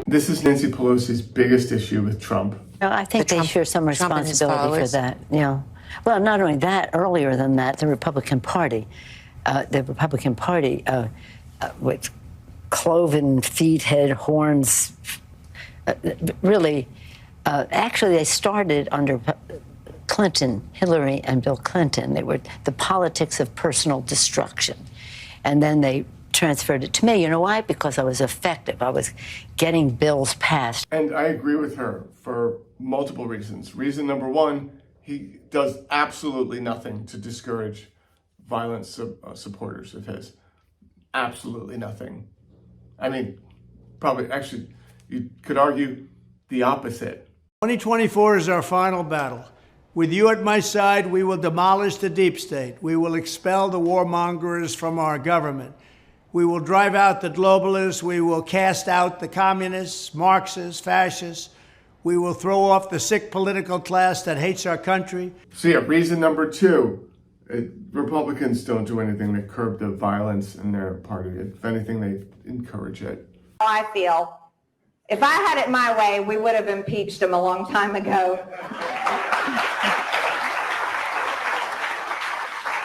This is Nancy Pelosi's biggest issue with Trump. No, I think they share some responsibility for that. You know, well, not only that, earlier than that, the Republican Party, with cloven feet, head, horns, really, actually, they started under Clinton, Hillary, and Bill Clinton. They were the politics of personal destruction, and then they transferred it to me. You know why? Because I was effective. I was getting bills passed. And I agree with her for multiple reasons. Reason number one, he does absolutely nothing to discourage violent supporters of his. Absolutely nothing. I mean, probably, actually, you could argue the opposite. 2024 is our final battle. With you at my side, we will demolish the deep state. We will expel the warmongers from our government. We will drive out the globalists. We will cast out the communists, Marxists, fascists. We will throw off the sick political class that hates our country. So yeah, reason number two, Republicans don't do anything to curb the violence in their party. If anything, they encourage it. I feel if I had it my way, we would have impeached him a long time ago.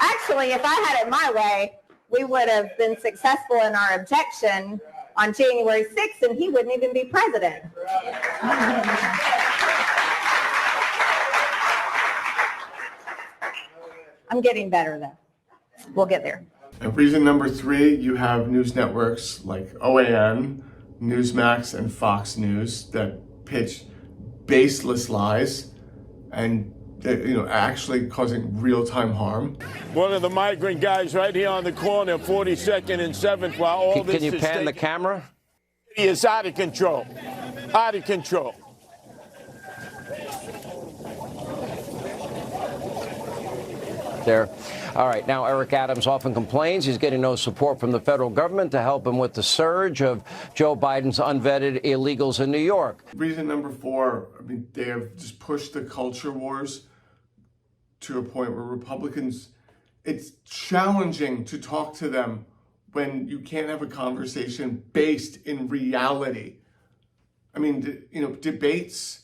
Actually, if I had it my way, we would have been successful in our objection on January 6th, and he wouldn't even be president. I'm getting better, though. We'll get there. And reason number three, you have news networks like OAN, Newsmax, and Fox News that pitch baseless lies and actually causing real-time harm. One of the migrant guys right here on the corner, 42nd and 7th, while all this is Can you pan the camera? He is out of control. Out of control. There. All right. Now, Eric Adams often complains he's getting no support from the federal government to help him with the surge of Joe Biden's unvetted illegals in New York. Reason number four, I mean, they have just pushed the culture wars to a point where Republicans, it's challenging to talk to them when you can't have a conversation based in reality. I mean, debates,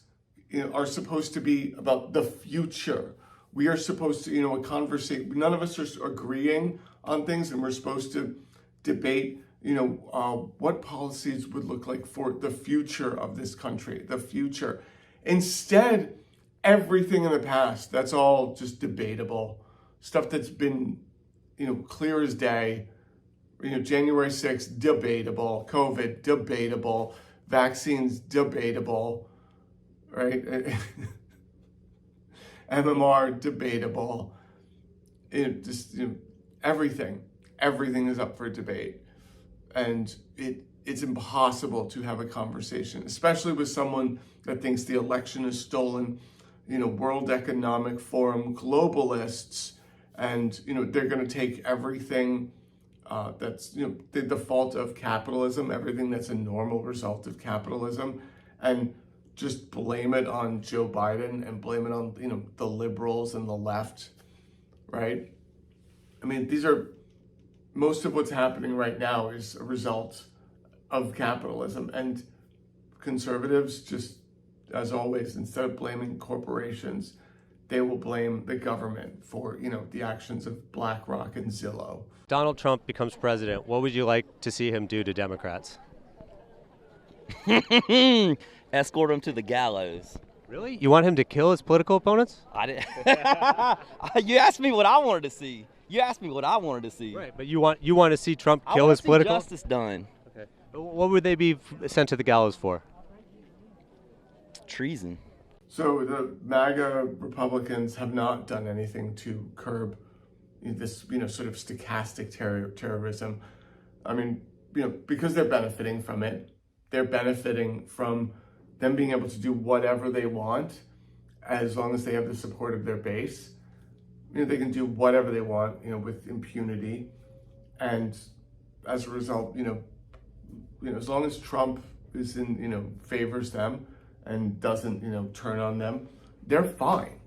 are supposed to be about the future. We are supposed to, a conversation. None of us are agreeing on things, and we're supposed to debate, what policies would look like for the future of this country, the future. Instead, everything in the past, that's all just debatable. Stuff that's been, clear as day. January 6th, debatable. COVID, debatable. Vaccines, debatable. Right? MMR, debatable. Everything is up for debate. And it's impossible to have a conversation, especially with someone that thinks the election is stolen, World Economic Forum, globalists, and, they're going to take everything that's, the default of capitalism, everything that's a normal result of capitalism, and just blame it on Joe Biden and blame it on, the liberals and the left, right? I mean, most of what's happening right now is a result of capitalism, and conservatives just, as always, instead of blaming corporations, they will blame the government for, the actions of BlackRock and Zillow. Donald Trump becomes president. What would you like to see him do to Democrats? Escort him to the gallows. Really? You want him to kill his political opponents? I didn't. You asked me what I wanted to see. Right, but you want to see Trump kill his political? Justice done. Okay. What would they be sent to the gallows for? Treason. So the MAGA Republicans have not done anything to curb this, sort of stochastic terrorism. I mean, because they're benefiting from it. They're benefiting from them being able to do whatever they want as long as they have the support of their base. They can do whatever they want, with impunity. And as a result, as long as Trump is favors them and doesn't, turn on them, they're fine.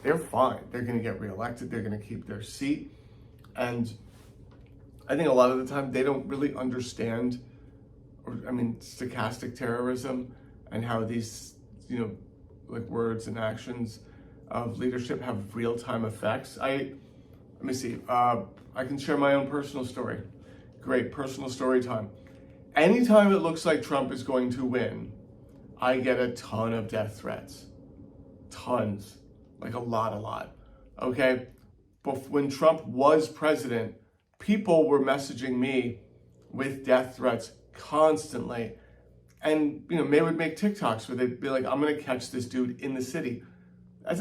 They're fine. They're going to get reelected. They're going to keep their seat. And I think a lot of the time they don't really understand stochastic terrorism, and how these, like words and actions of leadership have real-time effects. Let me see. I can share my own personal story. Great personal story time. Anytime it looks like Trump is going to win, I get a ton of death threats. Tons. Like a lot. Okay? But when Trump was president, people were messaging me with death threats constantly. And, they would make TikToks where they'd be like, I'm going to catch this dude in the city. That's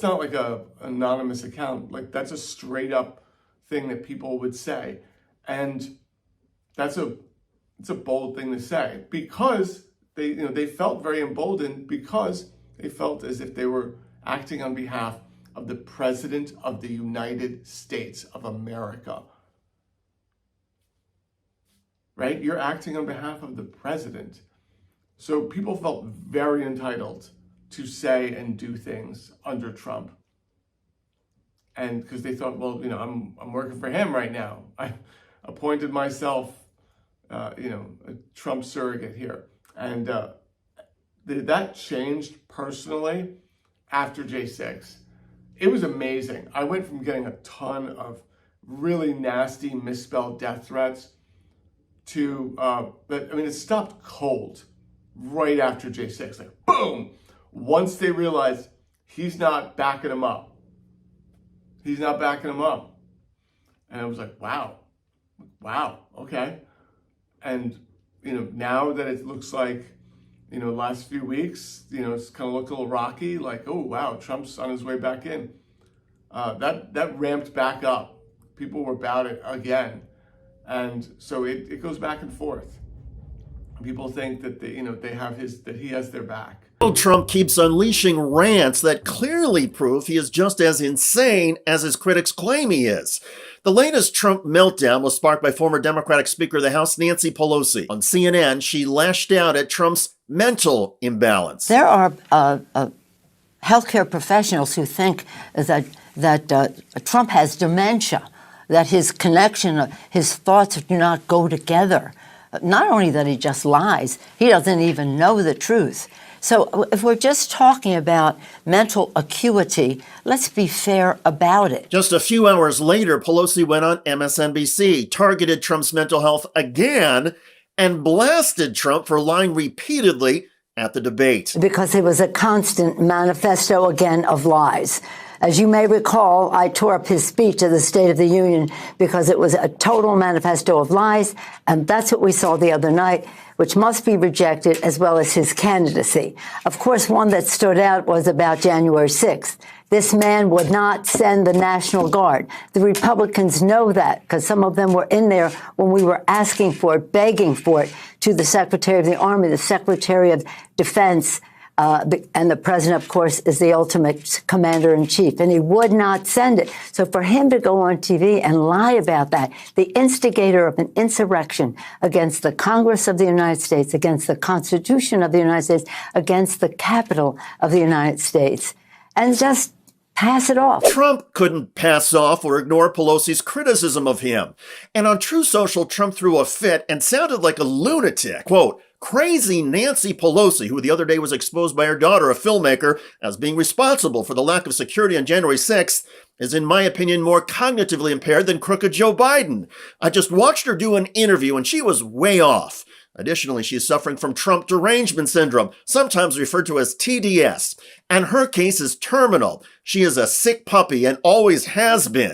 not like a anonymous account. Like, that's a straight up thing that people would say. And it's a bold thing to say, because they felt very emboldened, because they felt as if they were acting on behalf of the President of the United States of America. Right? You're acting on behalf of the president. So people felt very entitled to say and do things under Trump. And because they thought, well, I'm working for him right now. I appointed myself, a Trump surrogate here. And that changed personally after J6. It was amazing. I went from getting a ton of really nasty misspelled death threats to, it stopped cold right after J6. Like, boom! Once they realized he's not backing him up. He's not backing him up. And I was like, wow, okay. And, now that it looks like, last few weeks, it's kind of looked a little rocky, like, oh, wow, Trump's on his way back in. That ramped back up. People were about it again. And so it goes back and forth. People think that that he has their back. Donald Trump keeps unleashing rants that clearly prove he is just as insane as his critics claim he is. The latest Trump meltdown was sparked by former Democratic Speaker of the House Nancy Pelosi. On CNN, she lashed out at Trump's mental imbalance. There are healthcare professionals who think that Trump has dementia, that his his thoughts do not go together. Not only that he just lies, he doesn't even know the truth. So if we're just talking about mental acuity, let's be fair about it. Just a few hours later, Pelosi went on MSNBC, targeted Trump's mental health again, and blasted Trump for lying repeatedly at the debate. Because it was a constant manifesto again of lies. As you may recall, I tore up his speech at the State of the Union because it was a total manifesto of lies, and that's what we saw the other night, which must be rejected, as well as his candidacy. Of course, one that stood out was about January 6th. This man would not send the National Guard. The Republicans know that because some of them were in there when we were asking for it, begging for it, to the Secretary of the Army, the Secretary of Defense, and the president, of course, is the ultimate commander-in-chief, and he would not send it. So for him to go on TV and lie about that, the instigator of an insurrection against the Congress of the United States, against the Constitution of the United States, against the Capitol of the United States, and just pass it off. Trump couldn't pass off or ignore Pelosi's criticism of him. And on True Social, Trump threw a fit and sounded like a lunatic. Quote, crazy Nancy Pelosi, who the other day was exposed by her daughter, a filmmaker, as being responsible for the lack of security on January 6th, is, in my opinion, more cognitively impaired than crooked Joe Biden. I just watched her do an interview and she was way off. Additionally, she is suffering from Trump derangement syndrome, sometimes referred to as TDS, and her case is terminal. She is a sick puppy and always has been.